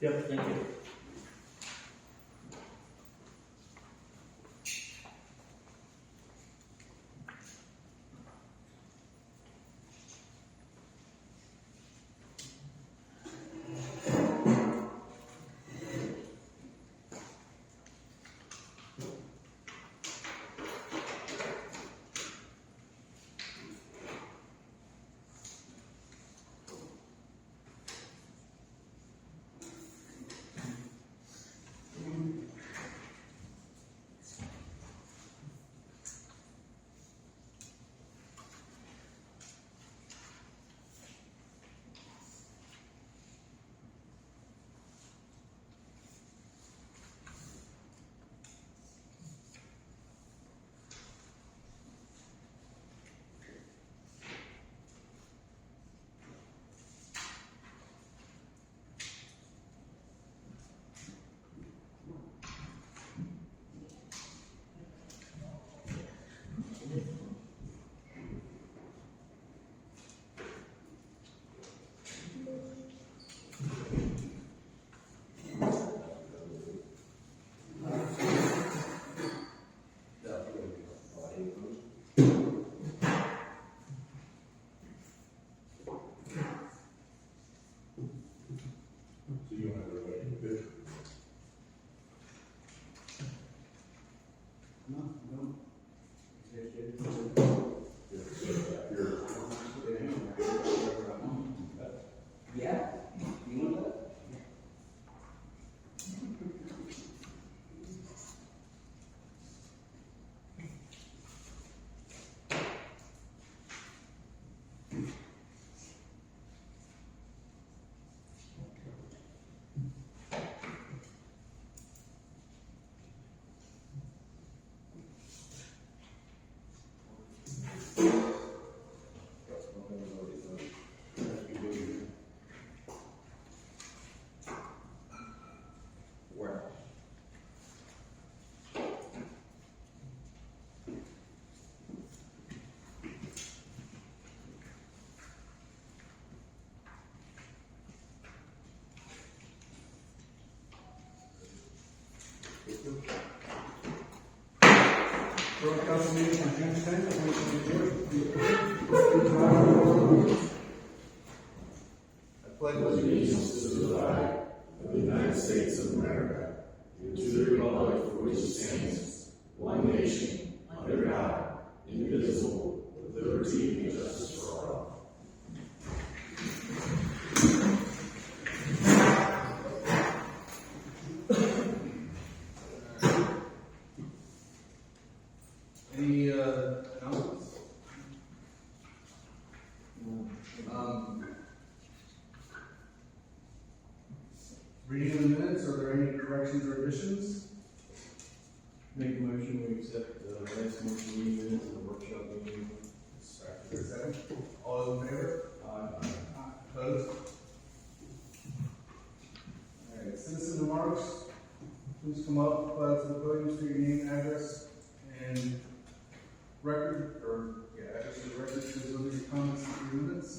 Yep, thank you. Borough Council meeting on June 10th, 2024. I pledge allegiance to the flag of the United States of America and to the republic for which it stands, one nation, under God, indivisible, with liberty and justice for all. Any announcements? Reading of the minutes, are there any corrections or additions? Make a motion, we accept the last month's meeting minutes and the workshop meeting. Second. All those in favor? Aye. Opposed? Alright, citizen remarks, please come up to the podium, state your name, address, and address of the record, please deliver your comments in 3 minutes.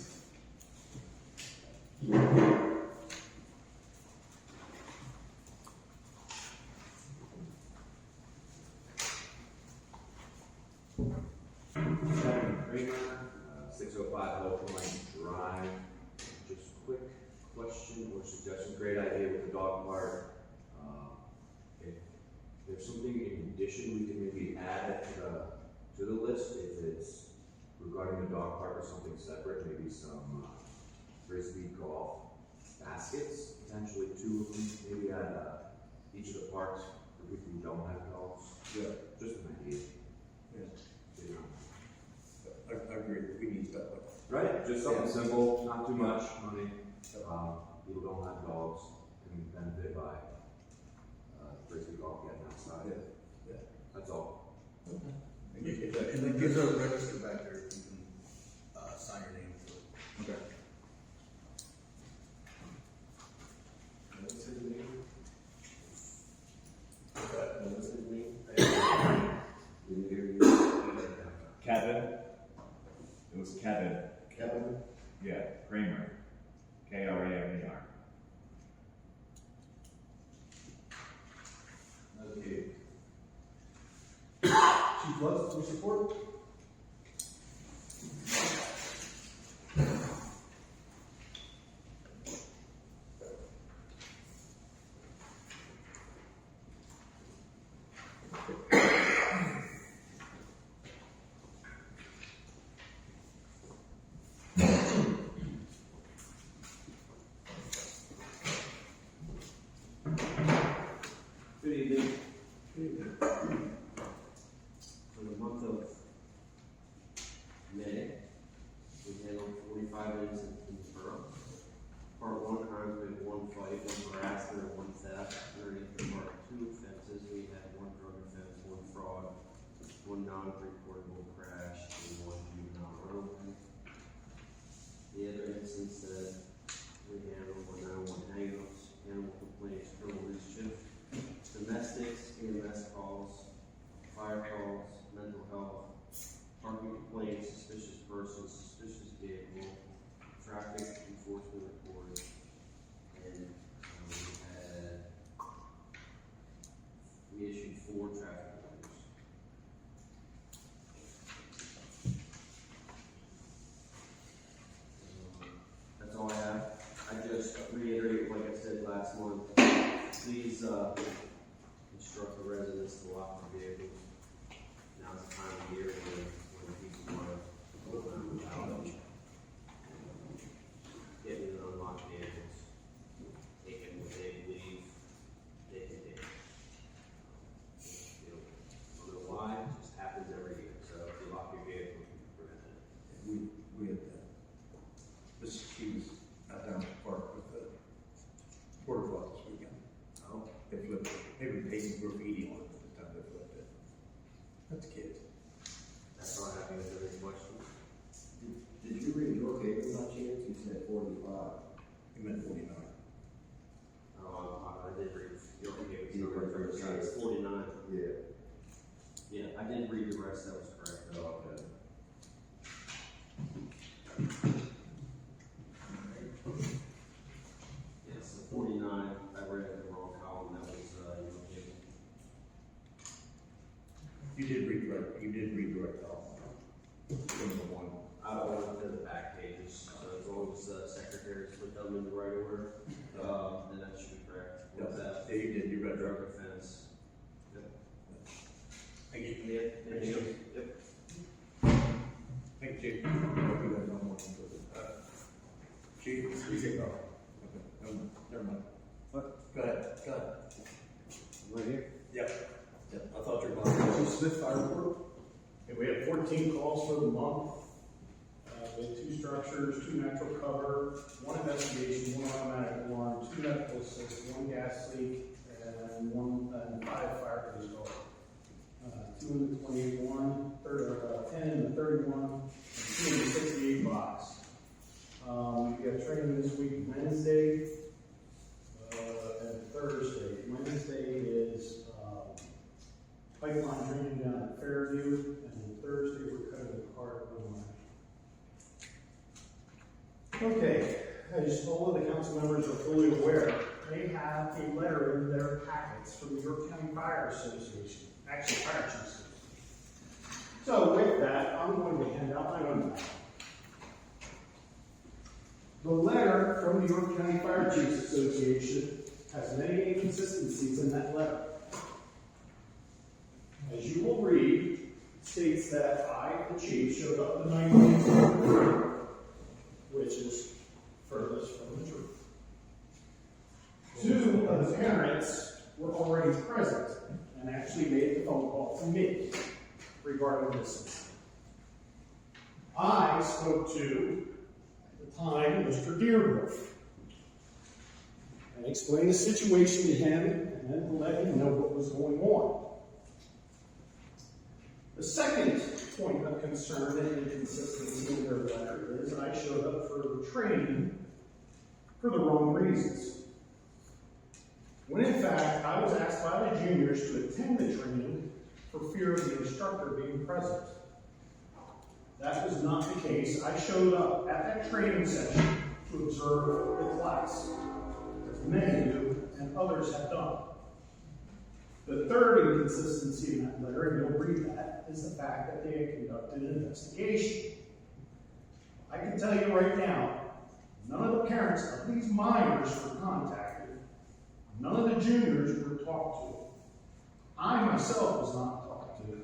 Kevin Kramer, 605 Oakland Drive. Just quick question or suggestion. Great idea with the dog park. If there's something in addition we can maybe add to the list, if it's regarding the dog park or something separate, maybe some frisbee golf baskets, potentially 2 of them, maybe at each of the parks for people who don't have dogs. Yeah, Just an idea. yeah. You know. I agree, we need stuff like that. Right, just something simple, not too much money. People don't have dogs, can benefit by frisbee golf getting outside. Yeah. That's all. And then gives our register back there, you can, sign your name to it. Okay. What's his name? What's his name? Kevin. It was Kevin. Kevin? Yeah, Kramer. Kramer. for support. Good evening. For the month of May, we handled 45 incidents in the borough. Part 1 crimes, we had 1 fight, 1 harassment, and 1 theft. Underneath the part 2 offenses, we had 1 drug offense, 1 fraud, 1 non-reportable crash, and 1 juvenile runaway. The other incidents that we handled were 911 hang-ups, animal complaints, criminal mischief, domestics, EMS calls, fire calls, mental health, parking complaints, suspicious persons, suspicious vehicle, traffic enforcement reports, and we issued 4 traffic orders. That's all I have. I just reiterate, like I said last month, please instruct the residents to lock their vehicles. Now's the time of year when people want to go around without getting an unlocked vehicles. Taking what they believe they can take. You know, I don't know why, it just happens every year. So if you lock your vehicle, you can prevent it. We had, Mrs. Hughes out down the park with the border cross this weekend. Oh, They flipped it. They were painting graffiti on it at the time they flipped it. That's kids. that's all I have. Is there any questions? Did you read your paper by chance? You said 45. He meant 49. Oh, I did read your paper. You read first, It's 49. Yeah. Yeah, I did read the rest. That was correct. Oh, okay. Yes, the 49. I read it in the wrong column. That was your paper. You did read right. You did read right off. From the one. I went to the back pages, so as long as the secretaries put them in the right order, then that should be correct. What's that? Yeah, you did. You read Drug right. offense. Yep. Thank you. Yeah, thank you. Yep. Thank you, Chief. You guys don't want to do it. Chief, you can go. Okay, never mind. What? Go ahead. Right here. Yep. I thought you were going Chief Smith, Fire Report. Okay, we had 14 calls for the month. We had 2 structures, 2 natural cover, 1 investigation, 1 automatic alarm, 2 medical assist, 1 gas leak, and 5 fire police calls. 2 in the 21, 10 in the 31, and 2 in the 68 box. We got training this week, Wednesday, and Thursday. Wednesday is pipeline training down at Fairview, and then Thursday we're cutting the car at Illinois. Okay, as all of the council members are fully aware, they have a letter in their packets from the York County Fire Association, actually Fire Chiefs Association. So with that, I'm going to hand out my own letter. The letter from the York County Fire Chiefs Association has many inconsistencies in that letter. As you will read, it states that I, the chief, showed up the night before, which is furthest from the truth. 2 of the parents were already present and actually made the phone call to me regarding this incident. I spoke to, at the time, Mr. Dearworth and explained the situation to him and then to let him know what was going on. The second point of concern and inconsistency in their letter is I showed up for training for the wrong reasons. When in fact, I was asked by the juniors to attend the training for fear of the instructor being present. That was not the case. I showed up at that training session to observe the class, as many of you and others have done. The third inconsistency in that letter, and you'll read that, is the fact that they had conducted an investigation. I can tell you right now, none of the parents of these minors were contacted. None of the juniors were talked to. I myself was not talked to.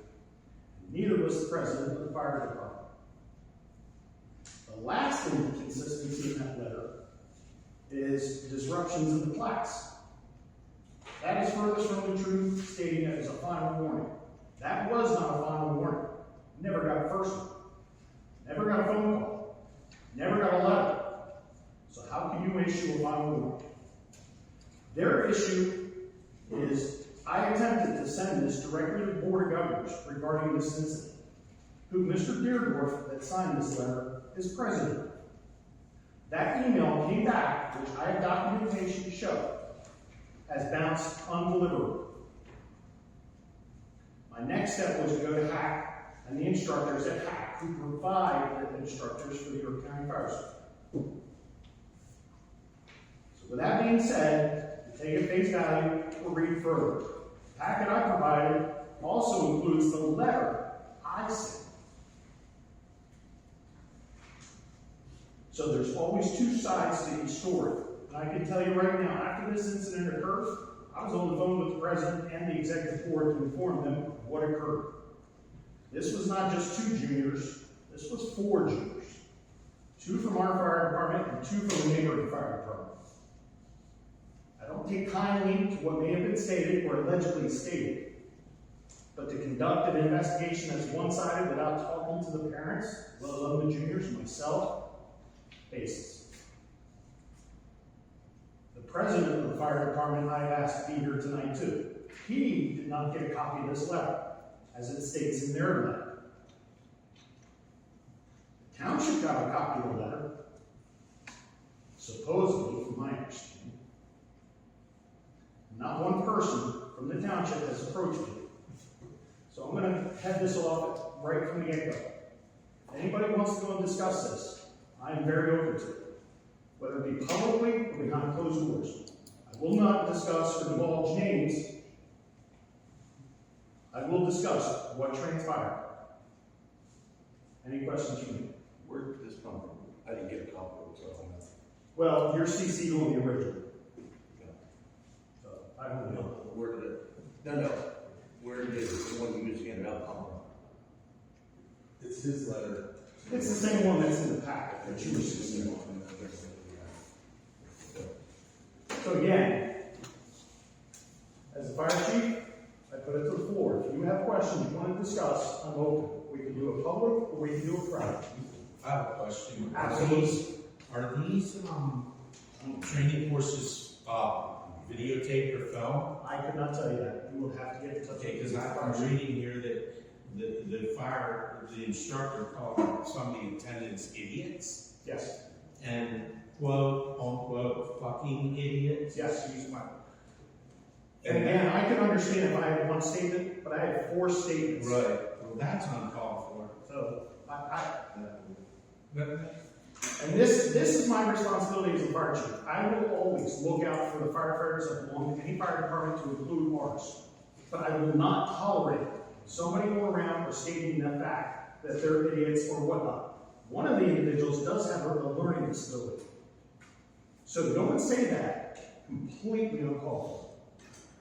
Neither was the president of the fire department. The last inconsistency in that letter is disruptions in the class. That is furthest from the truth, stating that it was a final warning. That was not a final warning. Never got a first one. Never got a phone call. Never got a letter. So how can you issue a final warning? Their issue is, I attempted to send this directly to the Board of Governors regarding this incident, who Mr. Deardorff that signed this letter is president. That email came back, which I have documentation to show, as bounced undeliverable. My next step was to go to HAC and the instructors at HAC who provide the instructors for the York County Fire Service. So with that being said, you take it face value or read further. The packet I provided also includes the letter I sent. So there's always two sides to each story. And I can tell you right now, after this incident occurred, I was on the phone with the president and the executive board to inform them of what occurred. This was not just 2 juniors, this was 4 juniors. 2 from our fire department and 2 from the neighboring fire department. I don't take kindly to what may have been stated or allegedly stated, but to conduct an investigation that's one-sided without talking to the parents, let alone the juniors and myself, basis. The president of the fire department I asked to be here tonight too. He did not get a copy of this letter, as it states in their letter. The township got a copy of the letter, supposedly, from my understanding. Not one person from the township has approached me. So I'm going to head this off right from the get-go. If anybody wants to go and discuss this, I am very open to it, whether it be publicly or behind closed doors. I will not discuss or divulge names. I will discuss what transpired. Any questions from me? Where did this come from? I didn't get a copy of it, so I don't know. Well, you're CC'd on the original. So I don't know. Where did it? No. Where did the one you just handed out come from? It's his letter. It's the same one that's in the packet that you were CC'd on. So again, as a fire chief, I put it to the floor. If you have questions you want to discuss, I'm open. We can do it public or we can do it private. I have a question. Absolutely. Are these training courses videotaped or filmed? I could not tell you that. You will have to get in touch. Okay, because I'm reading here that the instructor called some of the attendants idiots Yes. and quote unquote fucking idiots. Yes. Excuse my. And again, I can understand if I had one statement, but I had 4 statements. Right. Well, that's uncalled for. So But and this is my responsibility as a fire chief. I will always look out for the firefighters that belong to any fire department, to include ours. But I will not tolerate somebody go around or stating the fact that they're idiots or whatnot. One of the individuals does have a learning disability. So don't say that. Completely uncalled for.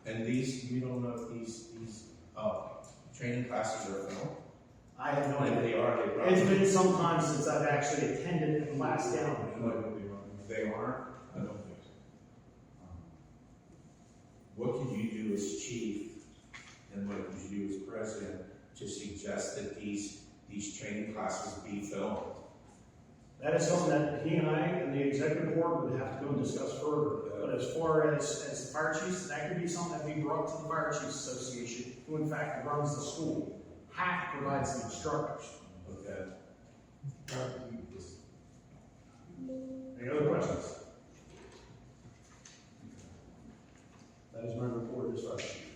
and these, you don't know if these training classes are filmed? I have no If idea. they are, they probably. It's been some time since I've actually attended the last down. They aren't? I don't think so. What could you do as chief, and what could you do as president, to suggest that these training classes be filmed? That is something that he and I and the executive board would have to go and discuss further. But as far as the fire chiefs, that could be something that we brought to the Fire Chiefs Association, who in fact runs the school. HAC provides the instructors. Okay. Any other questions? That is my report as fire chief.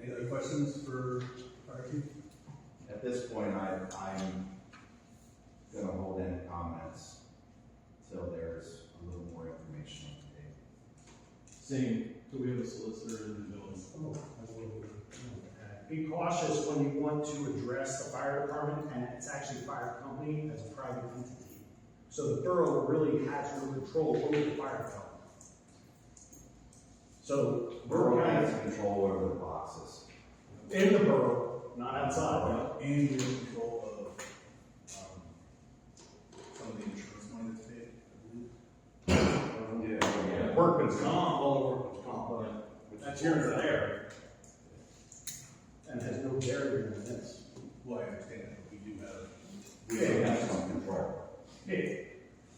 Any other questions for Fire Chief? At this point, I'm gonna hold any comments till there's a little more information on the table. Same, so we have a be cautious when you want to address the fire department, and it's actually fire company as a private entity. So the borough really has no control over the fire department. So, Borough has control over the boxes. in the borough, not outside. And you're in control of, some of the insurance money that's paid, I believe. Workman's comp, all the workman's comp, that's here and there. And has no bearing on this. Well, I understand, but we do have. We do have some control Yeah,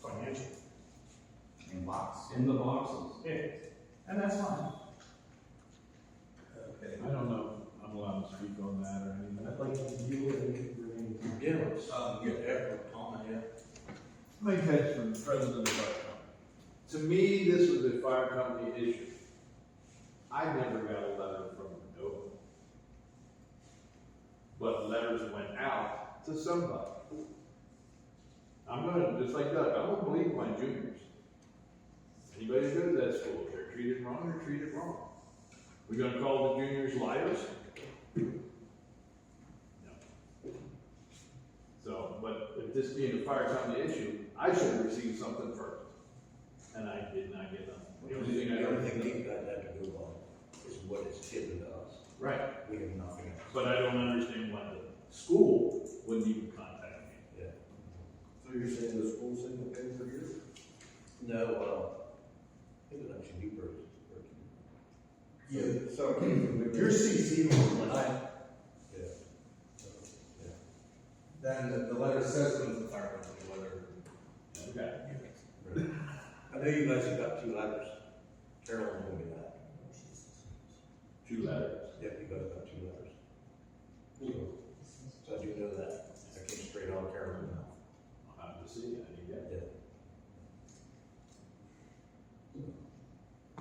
financial. in box. In the boxes. Yeah, and that's fine. Okay. I don't know if I'm allowed to speak on that or anything. I'd like you and Yeah, comment, yeah. Mike Hedgeman, president of the fire company. To me, this was a fire company issue. I never got a letter from Nova. But letters went out to somebody. I'm gonna, just like Doug, I'm gonna believe my juniors. Anybody who goes to that school, if they're treated wrong, they're treated wrong. We gonna call the juniors liars? No. So, but if this being a fire company issue, I should have received something first. And I did not get them. The only thing we've got that to go on is what is given to us. Right, We have nothing else. but I don't understand why the school wouldn't even contact me. Yeah. So you're saying the school single pay per year? No, I think it was actually new person. Yeah. So, Your CC was like, Yeah. Then the letter says it was the fire company, whether. Okay. Right. I know you guys have got 2 letters. Carolyn told me that. 2 letters. Yep, you guys got 2 letters. So I do know that. I came straight out of Carolyn now. I'll have to see, I need that. Yeah.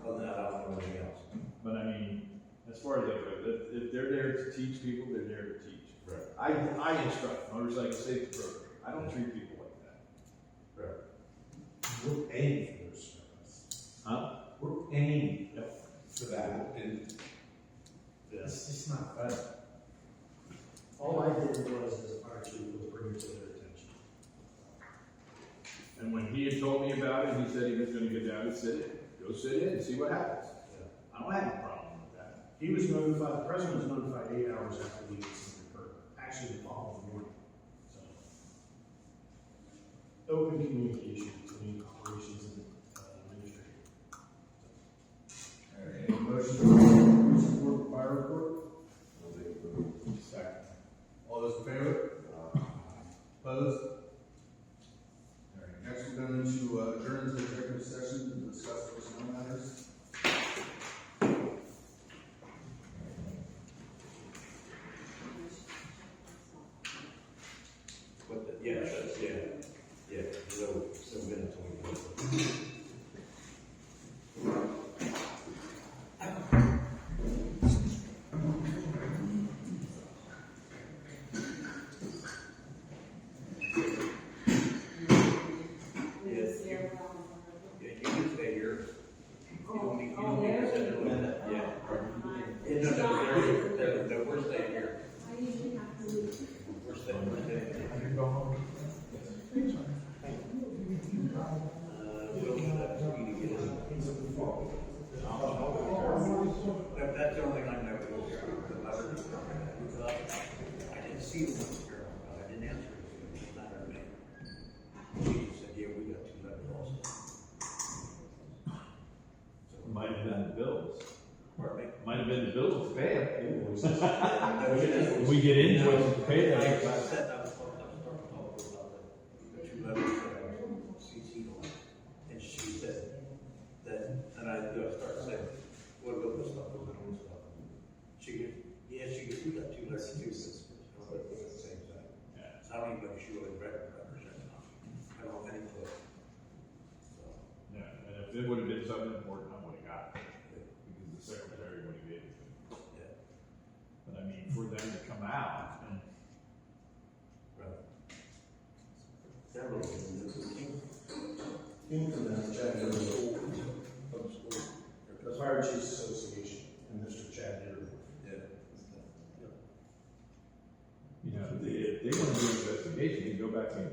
Other than that, I don't know anything else. But I mean, as far as that goes, if they're there to teach people, they're there to teach. Right. I instruct motorcycle safety program. I don't treat people like that. Right. We're paying for this service. Huh? We're paying Yep. for that, and Yeah. it's just not fair. all I did was, as a fire chief, was bring it to their attention. And when he had told me about it, he said he was gonna get down and sit in. Go sit in and see what happens. Yeah. I don't have a problem with that. He was notified, the president was notified 8 hours after the incident occurred, actually the following morning, so. Open communication between operations and administration. All right, any motion to police report, fire report? Second. All those in favor? Opposed? All right, next we're going to adjourn to executive session to discuss personnel matters. What the, yeah, that's, yeah, so minutes on it. Yeah, you can stay here. You don't need to sit there like that, yeah. No, we're staying here. I usually have to leave. We're staying here. We'll have to get in. That's the only thing I know. I didn't see them here. I didn't answer it. It's not her name. She said, yeah, we got 2 letters also. Might have been the bills. Pardon me? Might have been the bills to pay them. No, she didn't. We get into it to pay I them. said I was talking about the 2 letters that I was CC'd on. And she said that, and I started saying, what about this stuff, what about this stuff? She goes, yeah, she goes, we got 2 letters too. I was like, "What's the same thing?" Yeah. So I don't even know if she really represented them. I don't have any clue. So, Yeah, and if it would have been something important, I would have got it. Because the secretary would have given it to me. yeah, But I mean, for them to come out and right. That really isn't Came from the Chattanooga School, the Fire Chiefs Association, and Mr. Chad Dearborn. yeah. back and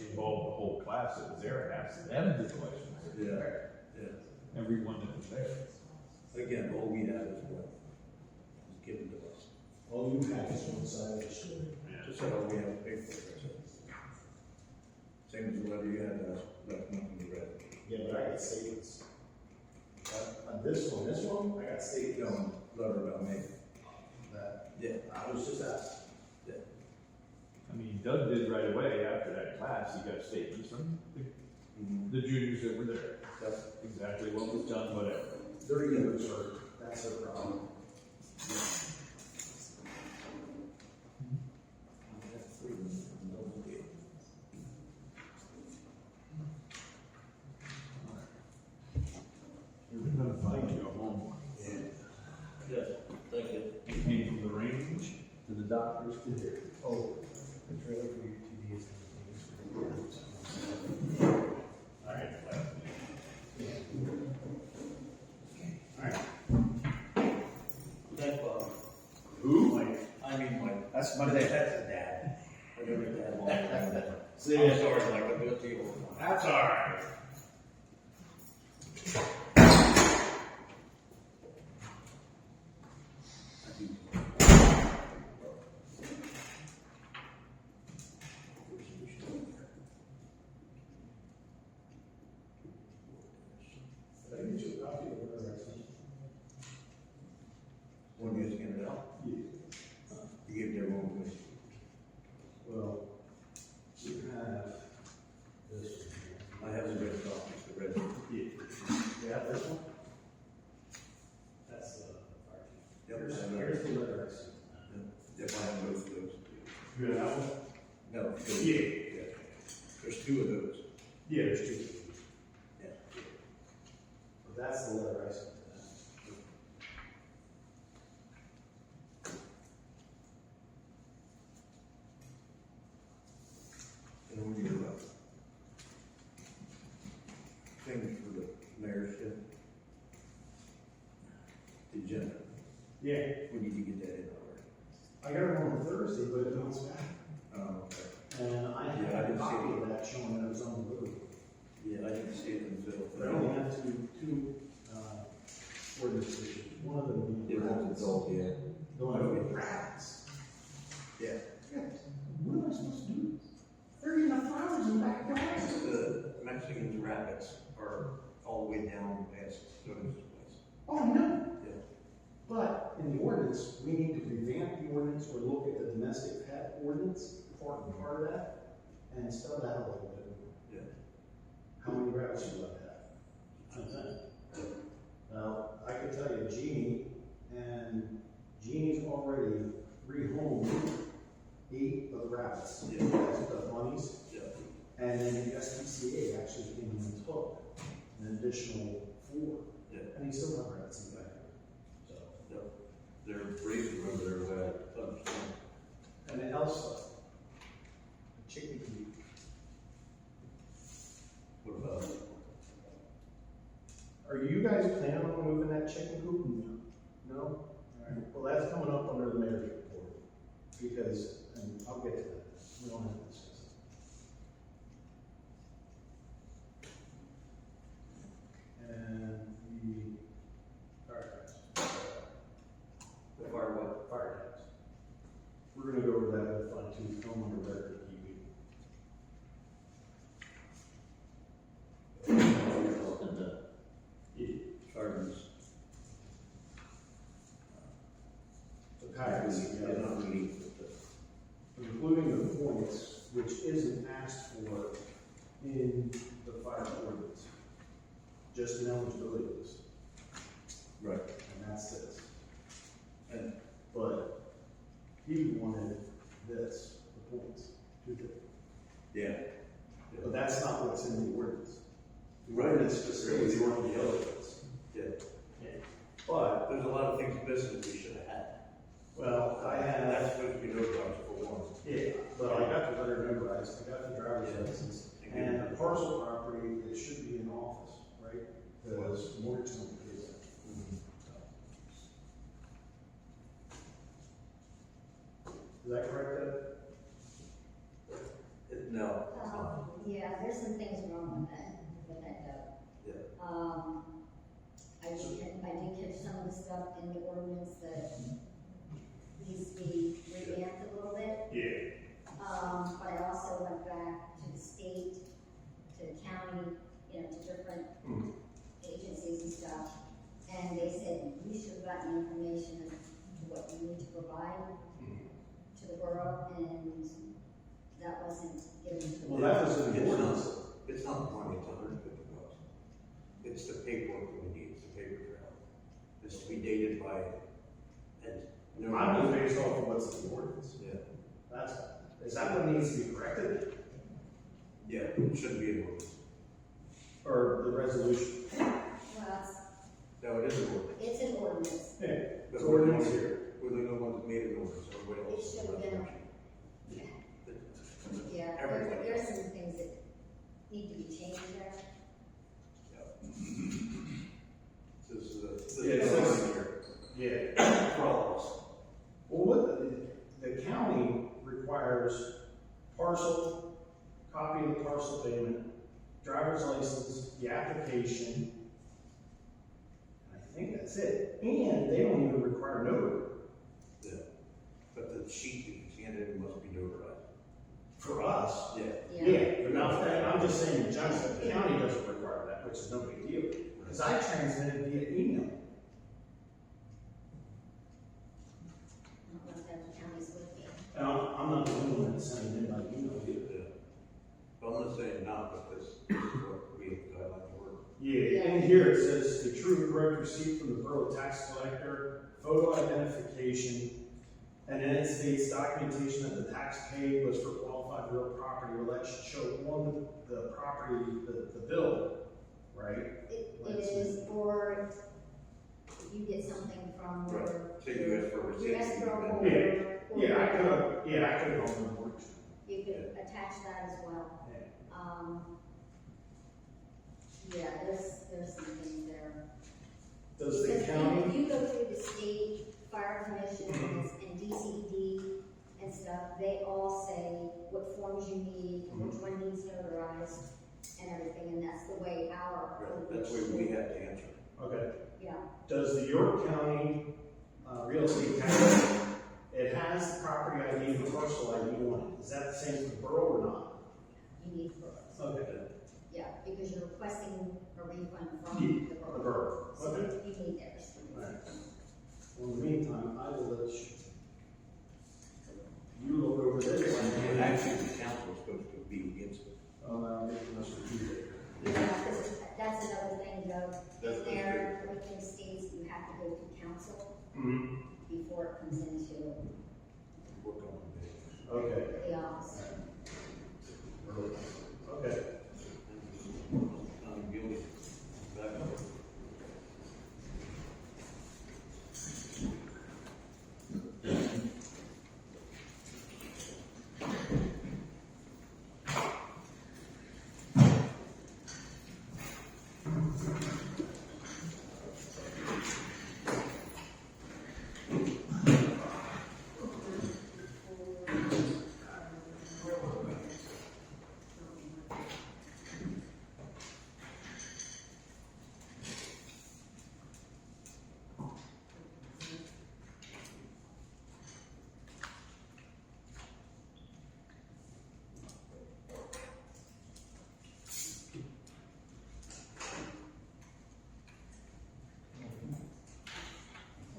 involve the whole class that was there and ask them the questions. Yeah. Everyone that was there. Again, all we have is what is given to us. All you have is one side of the story. Just like all we have to pay for it. Same as the letter you had last month when you read it. Yeah, but I got statements. On this one, I got statements. No, letter about me. That, Yeah. I was just asked. I mean, Doug did right away after that class, he got statements from the juniors that were there. Yep. Exactly what was done, whatever. Their egos are, that's their problem. You're gonna find your home. Yes, thank you. You came from the range to the doctor's to here. Oh, the trailer for your TVs. All right. Thank Bob. Who? Mike. I mean Mike. That's That's the dad. Whatever his dad was. See I'm ya. sorry, Mike, I'll get to you. That's all right. Did I get you a copy of the record? When you scan it out, Yeah. you gave it everyone to me. Well, you have this one I have the red copies, the red. here. You have this one? That's the fire chief. Yep. Here's the letter I sent. Yep, I have both of those. You have that one? No. Yeah. There's two of those. Yeah, there's two. Yeah. But that's the letter I sent to them. And when you, thing for the mayorship, the agenda, Yeah. we need to get that in already. I got it on Thursday, but it bounced back. Okay. And I Yeah, I had a didn't see copy it. of that showing that it was on the road. Yeah, I didn't see it until. But I only have two ordinance issues. One of them being rats. yeah. The one with rats. Yeah. What am I supposed to do? They're eating the flowers in the backyard. The Mexican rabbits are all the way down past Jonas' place. Oh, no. Yeah. But in the ordinance, we need to revamp the ordinance or look at the domestic pet ordinance, part of that, and spell that out a little bit more. Yeah. How many rabbits you let have? Now, I can tell you, Jeannie's already rehomed 8 of the rabbits. Yeah. That's the monies. Yeah. And then the SPCA actually came in and took an additional 4. Yeah. And you still have rabbits in the backyard. So. Yep. They're raising over there with that. And then Elsa, the chicken coop. What about? Are you guys planning on moving that chicken coop? No? All right. Well, that's coming up under the mayor's report. Because, and I'll get to that. We don't have to discuss it. And the fire tax. The fire what? Fire tax. We're gonna go over that with fine tooth comb under record keeping. Gardens. The packets, They're not really, including the points, which isn't asked for in the fire ordinance. Just an eligibility list, right. and that's this. And But he wanted this, the points, 250. yeah. But that's not what's in the ordinance. The Right. ordinance just says you want the eligibles. Yeah. But, There's a lot of things missing we should have had. well, I had, That's supposed to be notarized for one. yeah, but I got the letter memorized, I got the driver's license, and the parcel property, it should be in office, right? Because the mortgage company is that. Is that correct, Ed? No, No, it's not. Yeah, there's some things wrong with that note. Yeah. I did catch some of the stuff in the ordinance that needs to be revamped a little bit. Yeah. But I also went back to the state, to the county, you know, to different agencies and stuff. And they said, you should have gotten information as to what you need to provide to the borough, and that wasn't given to the Well, that was in the It's ordinance. not, it's not the money, it's $150. It's the paperwork that we need, it's the paper trail. It's to be dated by, and. Mine was based off of what's in the ordinance. Yeah, Is that what needs to be corrected? yeah, it shouldn't be an ordinance. Or the resolution? Well, No, it is an ordinance. it's an ordinance. Yeah. But It's we're the ordinance ones- here. We're the ones that made an ordinance, everybody It else. should have been. Yeah, Everybody. there's some things that need to be changed there. This is Yeah, it the says- here, Yeah. for all of us. Well, what the county requires parcel, copy of the parcel payment, driver's license, the application. I think that's it. And they don't even require notary Yeah. But the sheet that you handed in must be notarized. for us. Yeah. Yeah, but now, I'm just saying in general, the county doesn't require that, which is no big deal. Because I transmitted via email. I don't know if that's the county's with me. And I'm not the only one that sent it in by email either. Yeah. But I'm not saying not, but this is what we have guidelines for. Yeah, in here it says the true and correct receipt from the borough tax collector, photo identification, and then it states documentation that the tax paid was for qualified real property, or that should show on the property, the bill, right? It is, or you get something from your. Right. Say you ask for a receipt. Your escrow Yeah. or. Yeah, I could have gone to work. You could attach that as well. Yeah, there's some things there. Does the Because county, if you go through the state fire commission and DCD and stuff, they all say what forms you need, and which one needs notarized, and everything, and that's the way our. Right. That's the way we have to answer. okay, Yeah, does the York County, real estate tax, it has the property ID and parcel ID on it, is that the same for the borough or not? you need borough. Okay. Yeah, because you're requesting a refund Yeah, from the the borough. borough, So okay. you need theirs. Alright. Well, in the meantime, I will let you look over this. And actually, the council is supposed to be against it. Making us review it. Yeah, 'cause that's another thing, though, That's in there, everything states you have to go through council before it comes into Work on it. Okay, the office. okay. I'm guilty. Back up.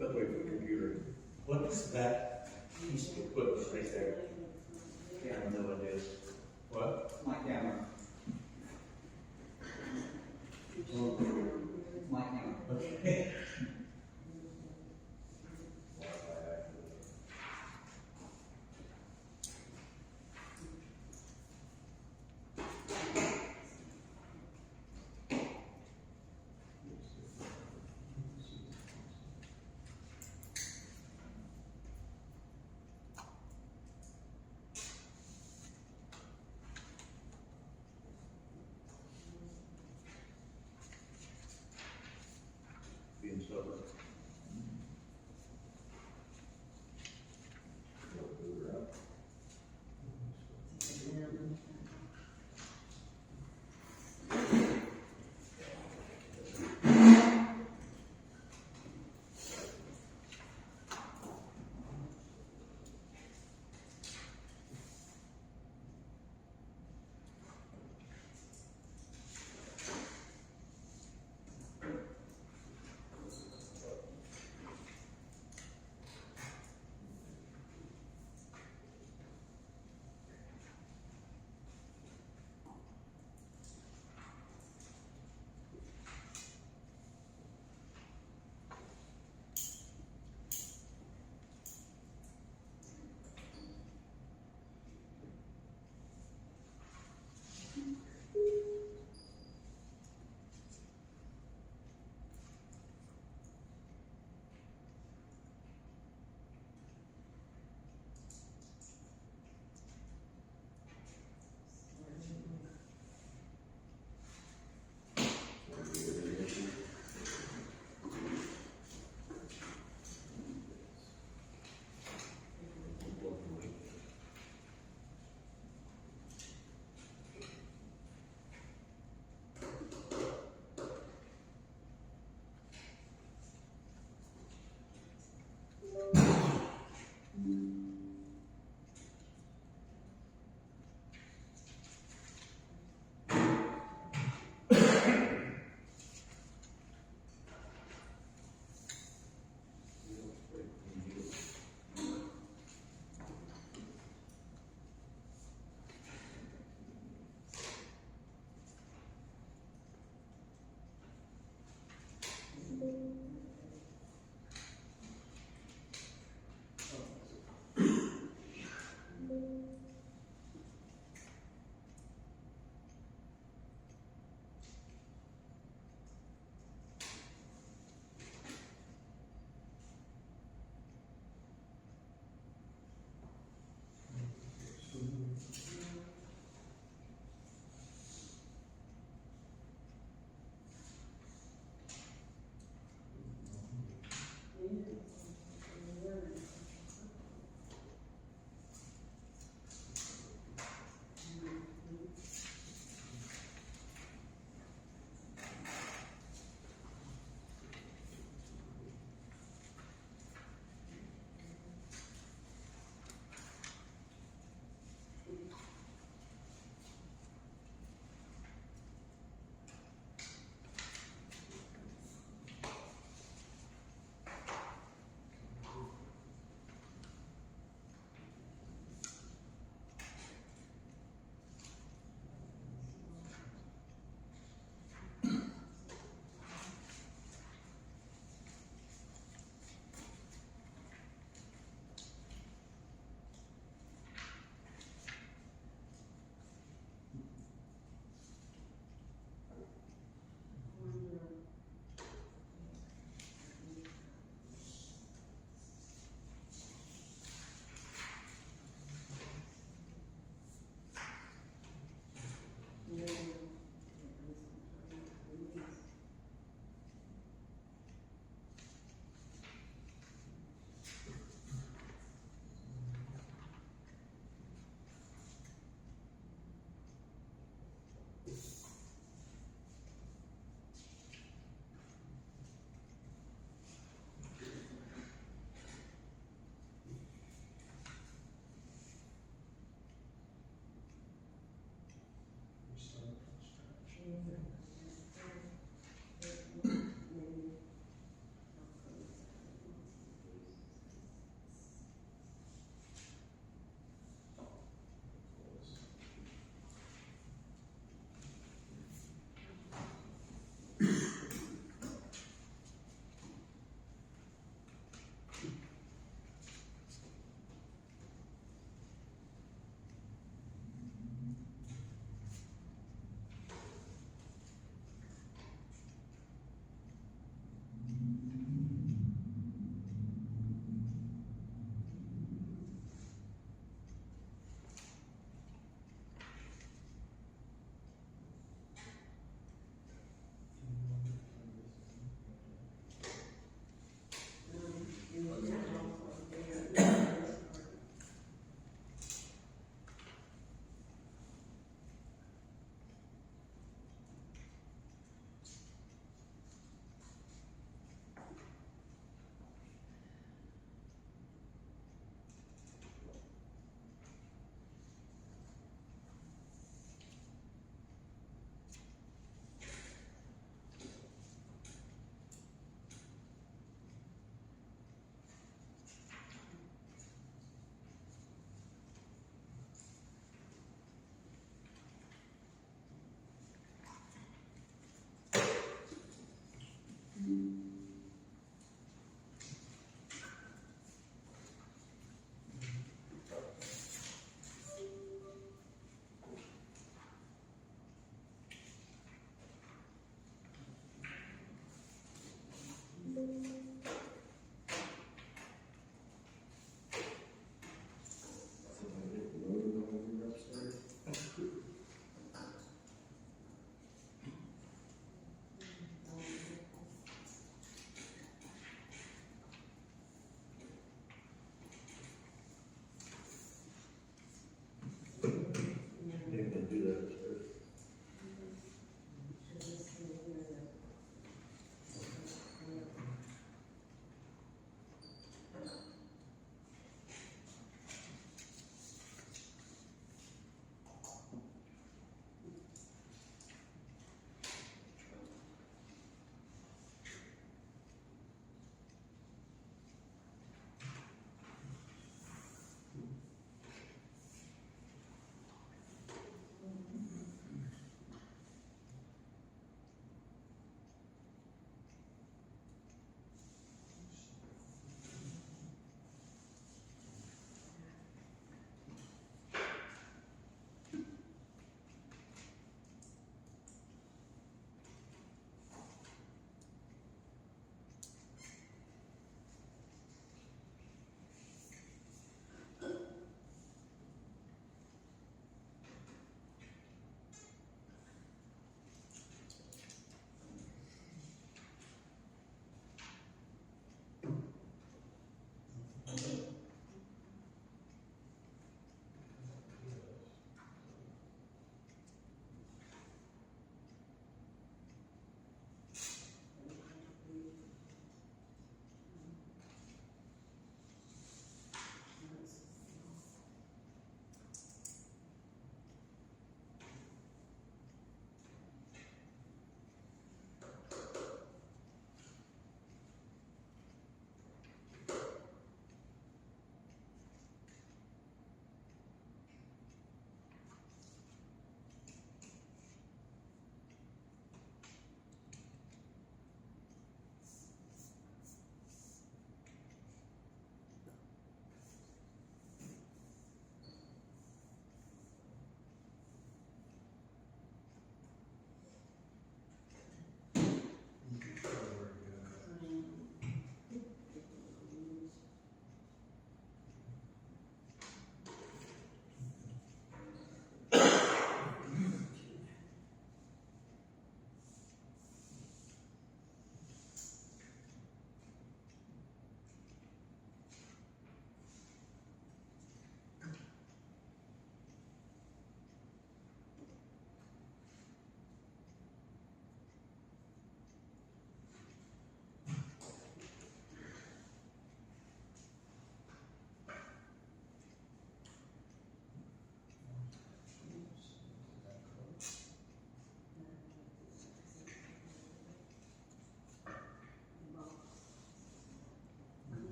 By the way, for the computer, What is that piece of equipment right there? I have no idea. What? My camera. My camera. Okay. Being stubborn.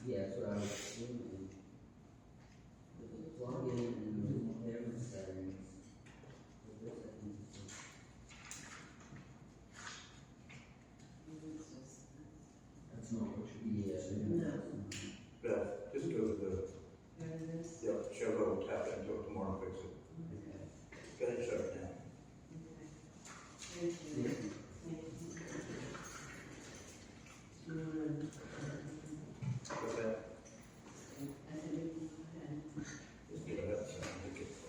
Yeah, that's what I was assuming. If it's plug in and camera settings. That's not what you, yeah. Beth, just go to the, yeah, show it, we'll tap into it tomorrow, fix it. Go ahead and shut it down. What's that? Just give it up, so I think it's.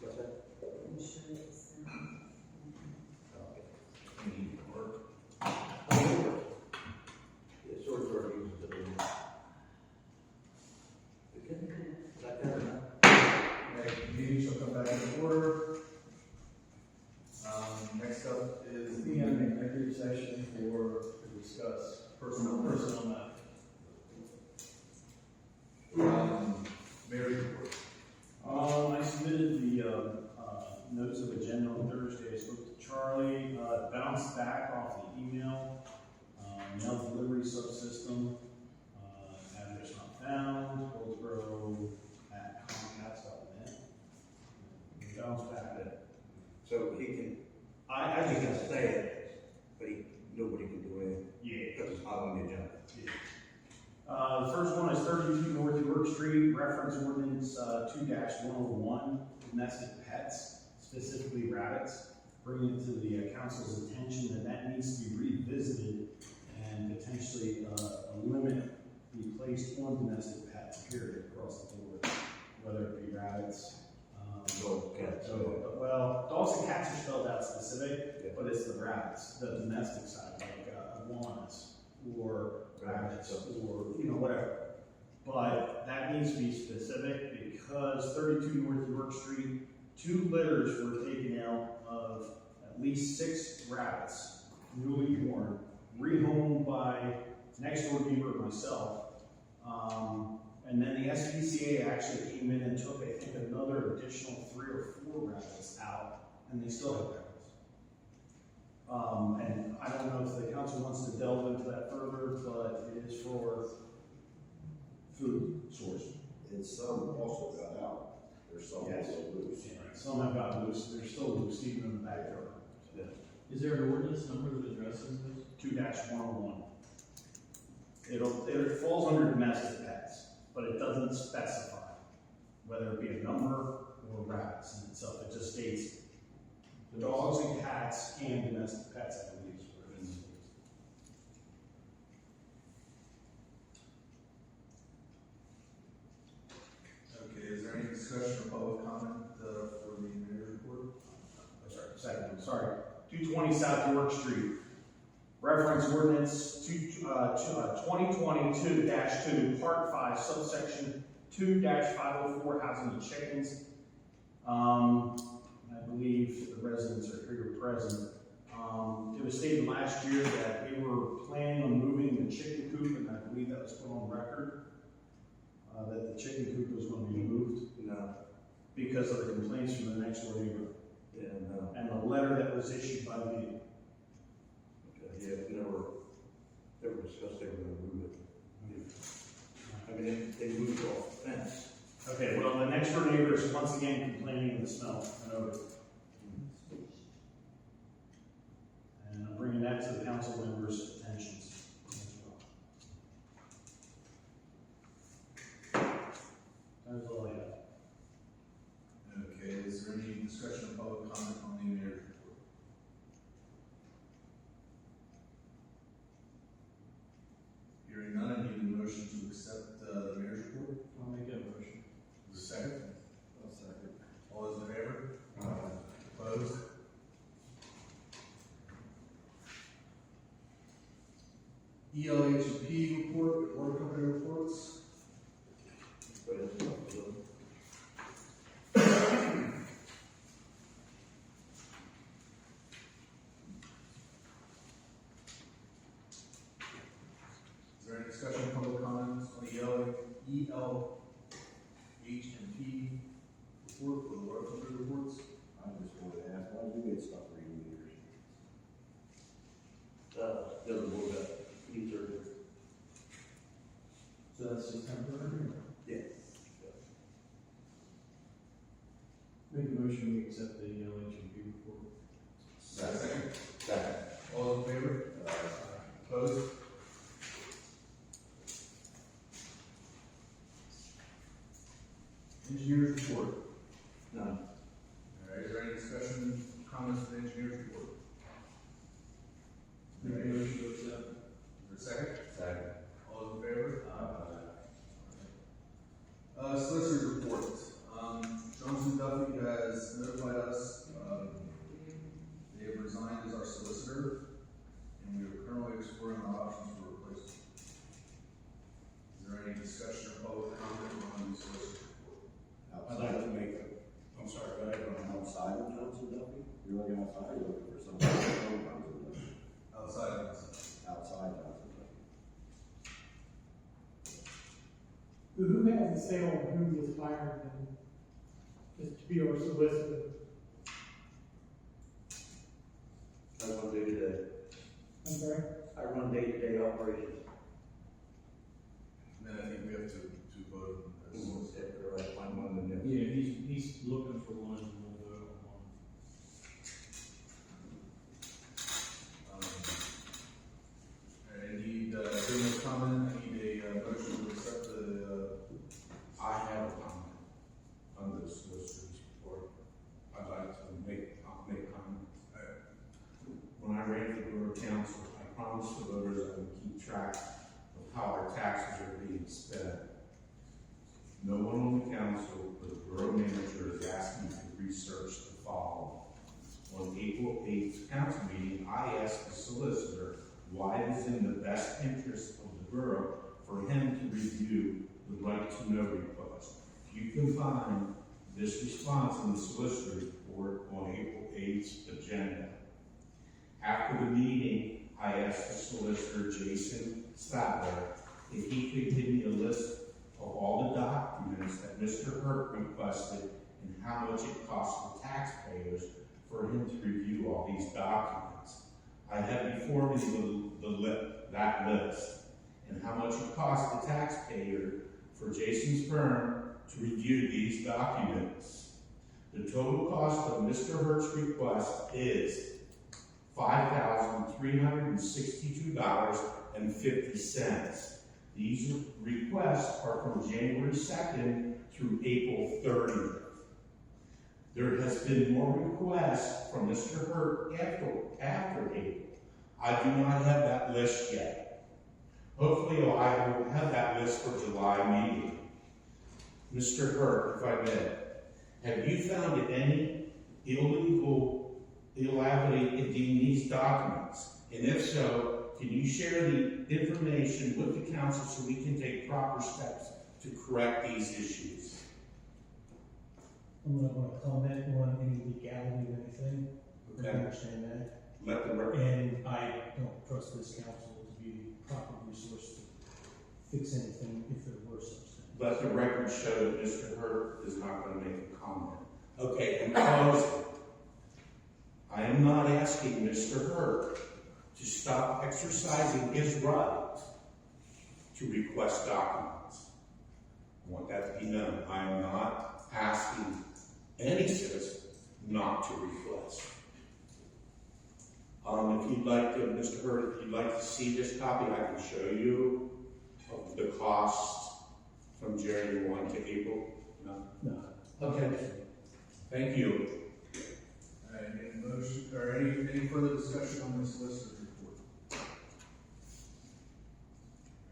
What's that? Yeah, sort of where it uses it. Like that or not? Okay, meeting shall come back in order. Next up is The executive session to discuss personnel matter. Mayor's report. I submitted the notes of agenda on Thursday. I spoke to Charlie, bounced back off the email, mail delivery subsystem, address not found, goldsboro at comcast.net. Bounced back at it. So he can, I he just can got say it, but nobody can do anything, yeah. because it's not on the agenda. The first one is 32 North York Street, reference ordinance 2-101, domestic pets, specifically rabbits. Bring it to the council's attention that that needs to be revisited and potentially a limit be placed on domestic pets, period, across the board, whether it be rabbits. Cats. Well, dogs and cats are spelled out specific, Yeah. but it's the rabbits, the domestic side, like iguanas or rabbits or, whatever. But that needs to be specific because 32 North York Street, 2 litters were taken out of at least 6 rabbits, newly born, rehomed next door neighbor and myself. And then the SPCA actually came in and took, I think, another additional 3 or 4 rabbits out, and they still have rabbits. And I don't know if the council wants to delve into that further, but it is for food source. And some also got out. There's some Yes. also loose. Some have gotten loose, they're still loose even in the backyard. Is there an ordinance number that addresses this? 2-101. It falls under domestic pets, but it doesn't specify whether it be a number or rabbits in itself. It just states dogs and cats and domestic pets, I believe. is what it is. Okay, is there any discussion or public comment, for the mayor's report? Sorry. 220 South York Street. Reference ordinance 2022-2, Part 5, subsection 2-504, housing and chickens. I believe the residents are here present. It was stated last year that we were planning on moving the chicken coop, and I believe that was put on record, that the chicken coop was going to be moved No, because of the complaints from the next door neighbor. yeah, no. And the letter that was issued by the Okay, yeah, never discussed they were gonna move it. I mean, they moved off the fence. Okay, well, the next door neighbor is once again complaining of the smell and odor. And I'm bringing that to the council members' attentions as well. That's all I have. Okay, is there any discussion or public comment on the mayor's report? Hearing none, I need a motion to accept, the mayor's report. I'll make that motion. Is there a second? I'll second. All those in favor? Opposed? ELHP report, water company reports. But it's not, so. Is there any discussion or public comments on the ELHP report or the water company reports? I just wanted to ask, why did you get stuck reading yours? The other board got knee surgery. So that's just temporary? Yeah. Make a motion, we accept the LHMP report. Second. Second. All those in favor? Opposed? Engineers report. None. All right, is there any discussion, comments on the engineers report? Make a motion to accept. Is there a second? Second. All those in favor? Solicitor's report. Johnson Duffy has notified us, they have resigned as our solicitor, and we are currently exploring our options for replacement. Is there any discussion or public comment on the solicitor's report? I'd like to make a, I'm sorry, go ahead, outside of Johnson Duffy? You're looking outside, you're looking for something from Johnson Duffy? Outside of this. Outside Johnson Duffy. Who has the say on who gets fired and just to be our solicitor? I run day-to-day. I'm sorry? I run day-to-day operations. And then I think we have to vote on this. I'm one of them. Yeah, he's looking for one, and we'll vote on one. I need, during this comment, I need a motion to accept the, I have a comment on the solicitor's report. I'd like to make a comment. When I ran for borough council, I promised the voters I would keep track of how our taxes are being spent. No one on the council, but the borough manager is asking me to research the following. On April 8th council meeting, I asked the solicitor why it is in the best interest of the borough for him to review the right to know request. You can find this response in the solicitor's report on April 8th's agenda. After the meeting, I asked the solicitor, Jason Statler, if he could give me a list of all the documents that Mr. Hurt requested and how much it costs the taxpayers for him to review all these documents. I have before me that list and how much it costs the taxpayer for Jason's firm to review these documents. The total cost of Mr. Hurt's request is $5,362.50. These requests are from January 2nd through April 30th. There has been more requests from Mr. Hurt after April. I do not have that list yet. Hopefully I will have that list for July meeting. Mr. Hurt, if I may, have you found any illegality in these documents? And if so, can you share the information with the council so we can take proper steps to correct these issues? I'm not gonna comment on any legality of anything. I Okay. understand that. Let the record. And I don't trust this council to be the proper resource to fix anything if there were such things. Let the record show that Mr. Hurt is not going to make a comment. Okay, in closing, I am not asking Mr. Hurt to stop exercising his right to request documents. I want that to be known. I am not asking any citizen not to request. If you'd like to, Mr. Hurt, if you'd like to see this copy, I can show you of the cost from January 1 to April. No? No. Okay. Thank you. All right, any motion, or any further discussion on this solicitor's report?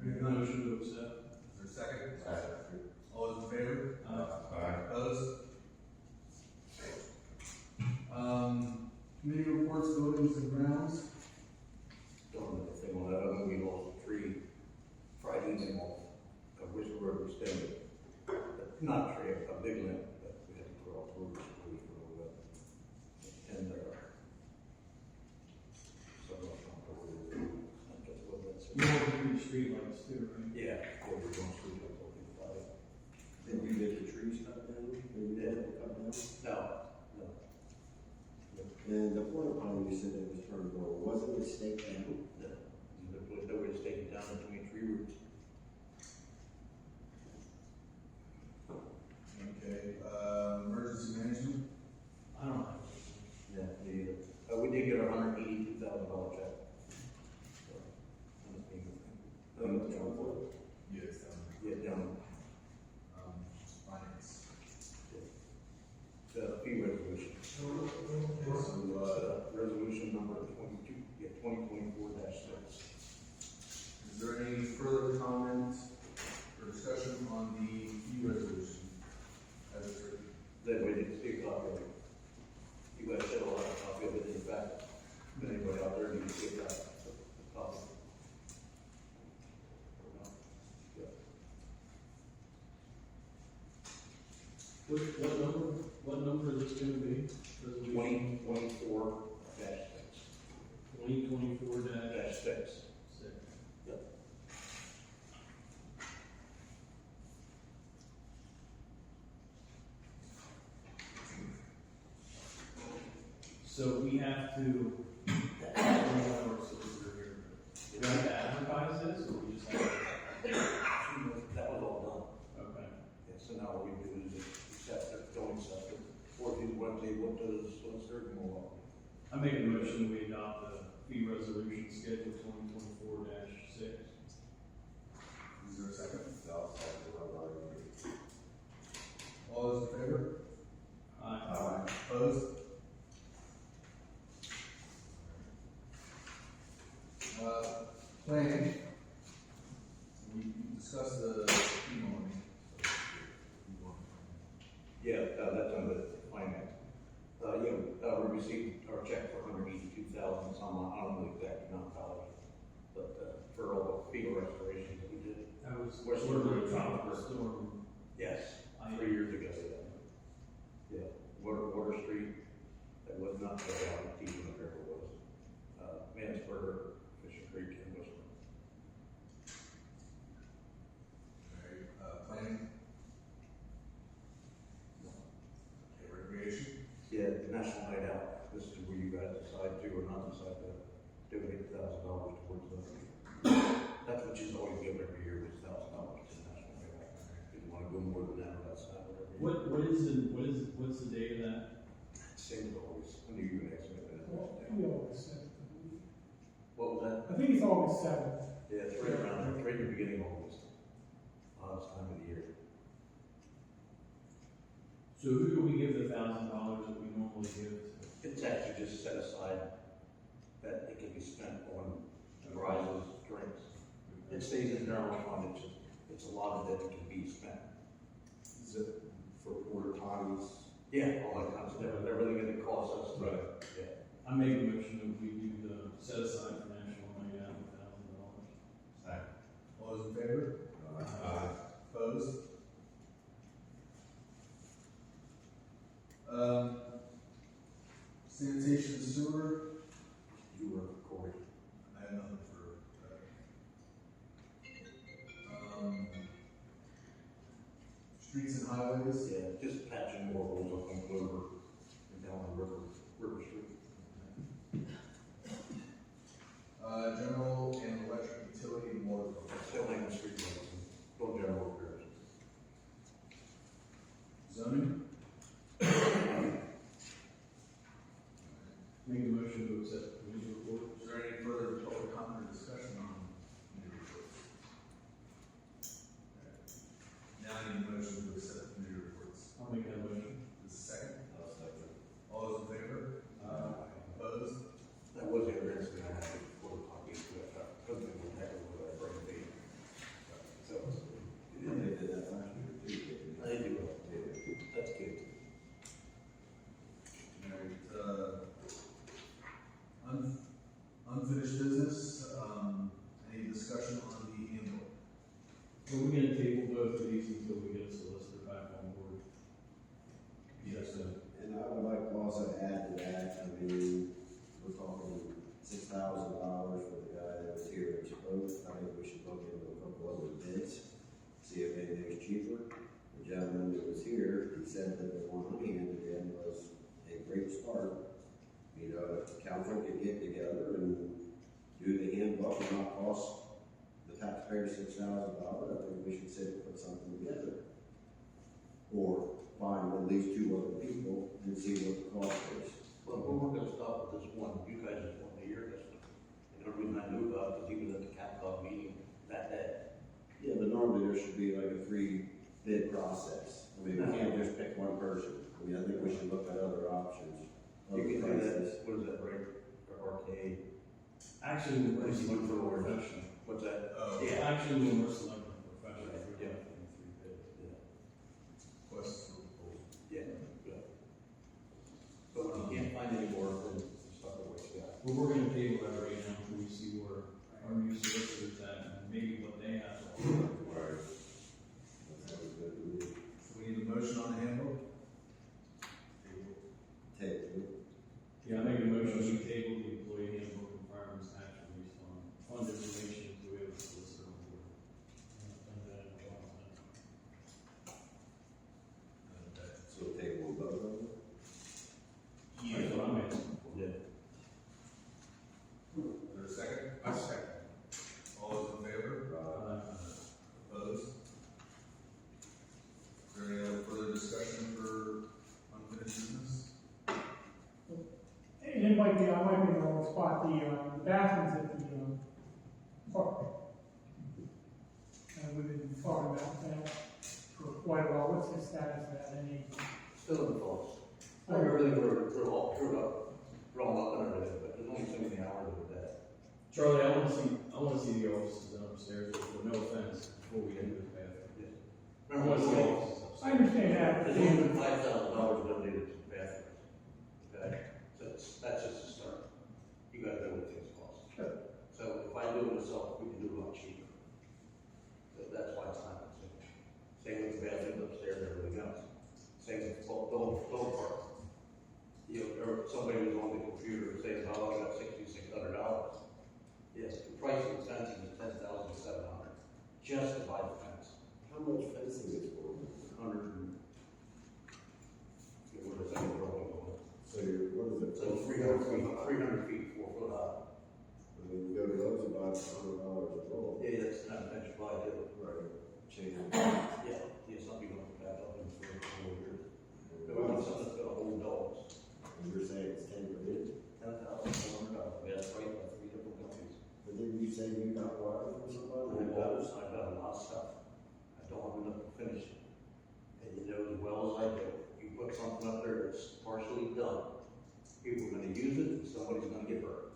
Make a motion to accept. Is there a second? All those in favor? Aye. Opposed? Committee reports, buildings and grounds. Don't know if they want that, other we lost a tree Friday evening off of Whistle Road extended. Not a tree, a big limb that we had to put off Whistle Road. And, so, I guess what that's. You want to do the street lights too, right? Yeah, we're going to see what we'll do about it. Did we get the trees cut down? Did we get it cut down? No. And the porta potty you said it was turned over, wasn't it staked down? No, there's no way to stake it down between tree roots. Okay, emergency management. I don't know. Yeah, me either. We did get a $182,000 check. Yes. Yeah, down, Finance. the fee resolution. Resolution number 2024-6. Is there any further comment or discussion on the fee resolution? As it's written? That way, you can see a copy of it. You guys said a lot of copy of it in fact. If anybody out there needs to see that, copy. What number is this gonna be? 2024-6. 2024-6. So we have to, we have to advertise this, or we just have to? That was all done. Okay. Yeah, so now what we do is just accept it, don't accept it. Or if you want to, what does, what's their more? I make a motion we adopt the fee resolution schedule 2024-6. Is there a second? All those in favor? Aye. Opposed? Planning. We discussed the FEMA money. Yeah, that's under finance. We received our check for $182,000, some, I don't know the exact amount of dollars. But, for all the FEMA restorations that we did. That was Where's the tropical storm. Yes, 3 years ago. Yeah, Water Street, that was not the teaching the river was. Mansburg, Fishing Creek, and Whistler. What's the date of that? Same as always, when you even ask me that. Well, we always said, What was that? I think it's August seventh. Yeah, it's right around there, right in the beginning of August. Oddest time of the year. So who do we give the $1,000 that we normally give to? It's actually just set aside that it can be spent on prizes, drinks. It stays in the general fund, it's a lot of that can be spent. Is it for porta potties? Yeah, all that kind of stuff, everything that it costs us. Right. Yeah. I make a motion that we do the set aside for National Night Out $1,000. Second. All those in favor? Opposed? Sanitation and sewer, You were Corey. I have nothing for that. Streets and highways, Yeah, just patching more holes up on Clover and down on River Street. general and electric utility and water. Still hanging street lights and full general repairs. Zoning, Make a motion to accept the committee report. is there any further public comment or discussion on committee reports? Now I need a motion to accept the committee reports. I'll make that motion. Is there a second? All those in favor? Opposed? That was the other incident I had before the party, but I couldn't think of what happened with that break date. So, They did that last year too. I do, that's good. Alright, unfinished business, any discussion on the handbook? Are we gonna table both of these until we get a solicitor back on board? Yes, sir. And I would like to also add to that, I mean, we're talking $6,000 for the guy that was here and spoke. I think we should look into a couple other bids, see if anything's cheaper. The gentleman that was here, he said that the one he handed in was a great start. You know, if the council could get together and do the handbook and not cost the taxpayer $6,000, I think we should sit and put something together. Or find at least 2 other people and see what the cost is. Well, we're gonna stop with this one, you guys just want to hear this one. And the reason I knew about it, because he was at the Capcom meeting that day. Yeah, but normally there should be like a 3-bid process. I mean, we can't just pick one person. I mean, I think we should look at other options. You Other can do prices. that, what is that, break, or arcade? Actually, we're selecting for a professional. What's that? Yeah, actually, when we're selecting a professional, we're Yeah. definitely 3 bids. Yeah. Questions or proposals? Yeah, good. But when you can't find any more, then stuff with what you got. Well, we're gonna table that right now until we see where our new solicitor's at and maybe what they have to offer. Right. That sounds good to me. So we need a motion on the handbook? Take it. Yeah, I make a motion to table the employee handbook and fireman's tax release fund information until we have a solicitor on board. So table both of them? That's what I'm asking. Yeah. Is there a second? I second. All those in favor? Opposed? Is there any other further discussion for unfinished business? And it might be, I might be in the wrong spot, the bathrooms at the, park. And we've been talking about that for quite a while, what's the status of that, any? Still in the falls. Everything we're all screwed up, drawn up and everything, but there's only so many hours of that. Charlie, I wanna see the offices upstairs, with no offense, before we enter the bathroom. I wanna see the offices I upstairs. understand that, There's only been $5,000 donated to the bathrooms. Okay, so that's just a start. You gotta know what things cost. Sure. So if I do it myself, we can do it a lot cheaper. So that's why it's time consuming. Same with the bathrooms upstairs and everything else. Same with the whole part. You know, or somebody was on the computer saying, oh, I got $6,600. Yes, the price of the fencing is $10,700, just to buy the fence. How much fencing is for? 100 and, what is that, drawing? So you're, what is it? So 300 feet, 4 foot high. I mean, you go to those about $100 a roll. Yeah, that's not a fence you buy, too. Right. Change. Yeah, some people don't back up in 4 or 4. coming up to finish it. And you know as well as I do, you put something up there that's partially done, people are gonna use it, and somebody's gonna get hurt.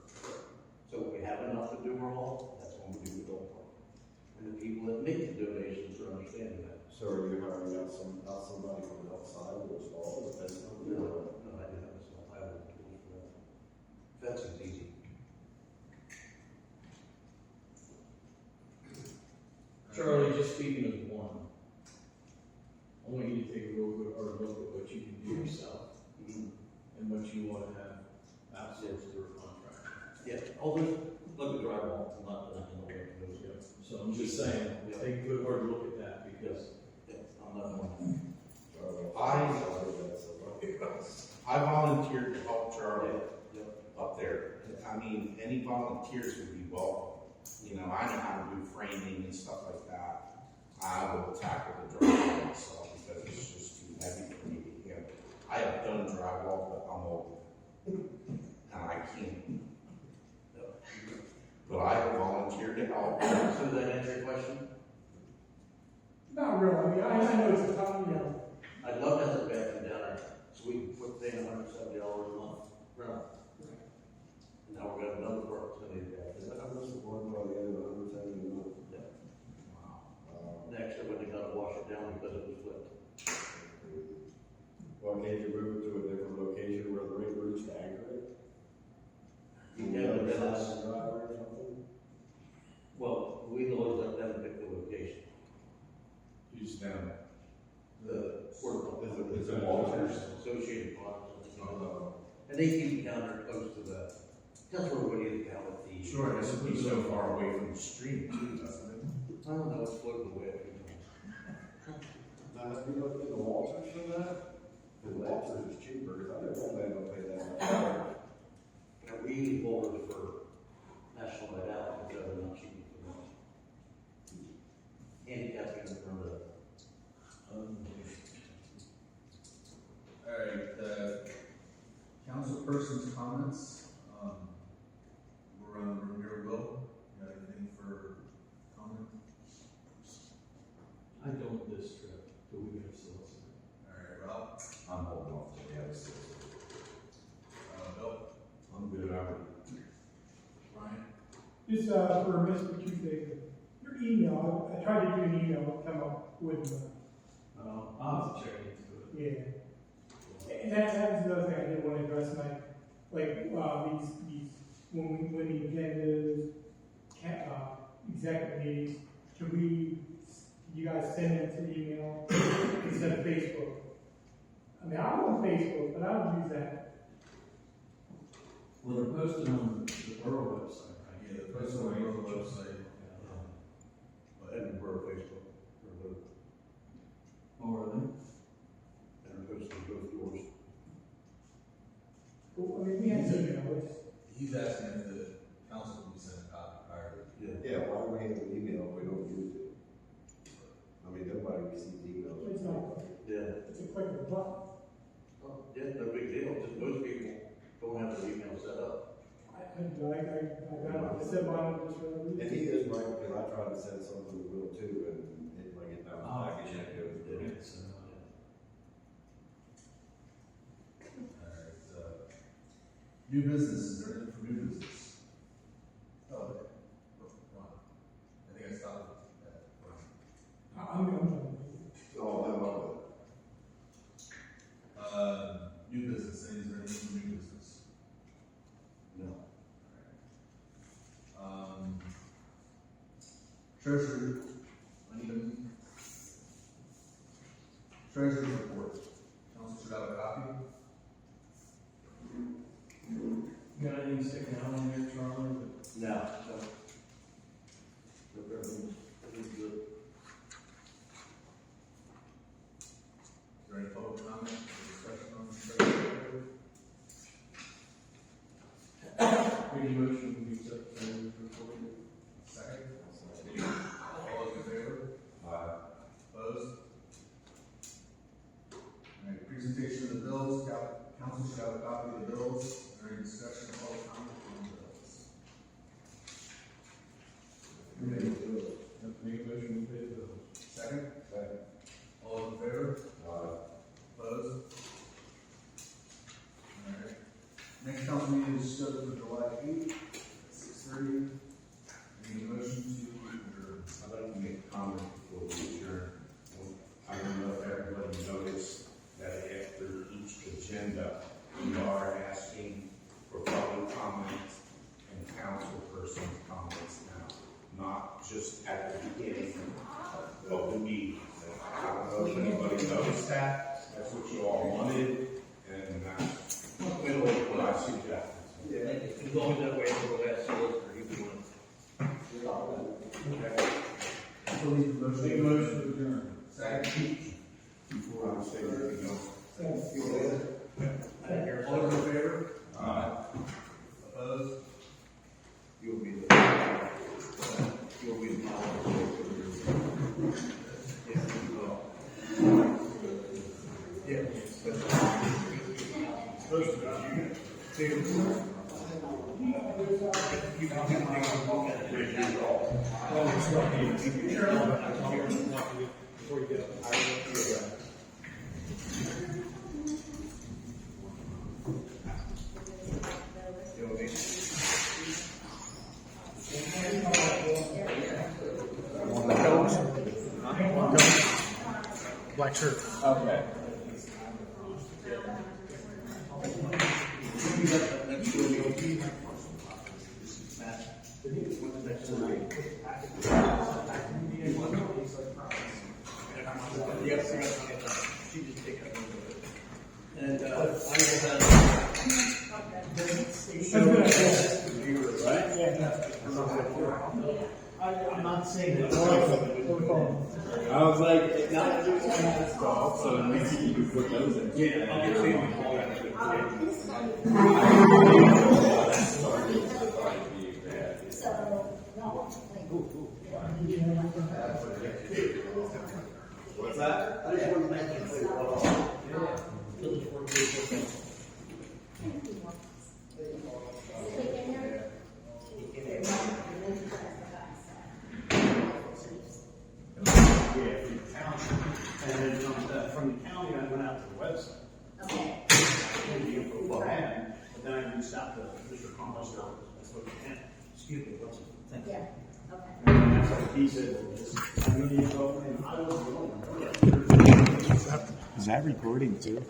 So if we have enough to do wrong, that's when we do the dog park. And the people that make the donations are understanding that. So are you hiring out somebody from outside to install the fence? No, I didn't have this, I have the tools for that. Fencing's easy. Charlie, just speaking of one, I want you to take a real good hard look at what you can do yourself and what you want to have outsourced through a contract. Yeah, all this, look at drywall, not that I know where it goes. So I'm just saying, take a good hard look at that because Yeah, I'm not one. I volunteered to help Charlie Yep. up there. I mean, any volunteers would be welcome. You know, I know how to do framing and stuff like that. I will tackle the drywall myself because it's just too heavy for me to handle. I have done drywall, but I'm old. And I can't. But I have volunteered to help. So does that answer your question? Not really, I mean, I know it's a tough, you know, I'd love to have the bathroom down there, so we can quit paying $170 a month. Right. And now we're gonna have another part that's gonna need a bathroom. That was the one by the end of the $170 a month. Yeah. Wow. Next, I went and got to wash it down because it was flipped. Well, can't you move it to a different location where the ring roots to anchor it? Yeah, but then that's, Driveway or something? well, we always let them pick the location. You just down. The portable. Is it Walters? Associated Farms. And they keep it down there close to the, that's where Woody is down at the. Sure, this would be so far away from the stream too, doesn't it? I don't know, it's floating away a few times. Now, have you looked into Walters for that? Because Walters is cheaper, because I didn't want to pay that much. Now, we use boulders for National Night Out, because they're not cheap for them. Handicap unit for the. Alright, councilperson's comments, we're around the room here, Will, you got anything for comment? I don't this trip, but we got a solicitor. Alright, Rob, I'm holding off till the other Bill, I'm good, Ryan, just, for Mr. Tuesday, your email, I tried to do an email, come up with, I'll have to check into it. yeah. And that was another thing I did want to address, like, when the agendas, executive meetings, can you guys send them to email instead of Facebook? I mean, I'm on Facebook, but I don't use that. Well, they're posted on the borough website, right? yeah, the person on your website, And we're Facebook, or whatever, Oh, are they? and we're posted both yours. Well, I mean, we have email, he's asking if the council can be sent a copy prior to. Yeah, why do we have an email if we don't use it? I mean, nobody receives emails. it's not, Yeah. it's a click of a button. Oh, yeah, no big deal, just most people don't have their email set up. I got it, I said mine just for And he is right, because I tried to send something to Will too, and it like it bounced back and it goes through. Alright, new business, is there anything for new business? Oh, okay. Come on. I think I stopped at that. I'm gonna. Oh, I love New business, is there anything for new business? No. Treasury, anything? Treasury report, council should have a copy. Got anything sticking out on there, Charlie? No, so. Everything's good. Is there any public comment or discussion on the treasury report? Make a motion to accept the treasurer's report. Second? All those in favor? Opposed? Alright, presentation of the bills, council should have a copy of the bills, is there any discussion, public comment on the bills? Make a motion to pay the bills. Second? just at the beginning of the meeting. I don't know if anybody noticed that, that's what you all wanted, and that's what I suggested. Yeah, it's always that way for the last solicitor, he won. So we motion. Make a motion to adjourn. Second. Before I say anything else. All those in favor? Opposed? You'll be the. You'll be the. Yeah. Supposed to be you guys. You can take a walk at it. Oh, it's not me. Sure. Before you go. You'll be. Black shirt. Okay. Next to you. What's next to me? Yes, she just take that one. And, I will have. I'm not saying that. I was like, not everyone has golf, so maybe you could put those in. Yeah, I'll get Sam to call that. So, What's that? I just want to thank you for your help. Yeah, from the county. And then from the county, I went out to the website. okay, I gave the info what I had, but then I reached out to Mr. Compost, I spoke to him. Excuse me, what's it? Thank you. yeah, okay. And that's what he said, well, just, I need info, and I was willing. Is that recording too?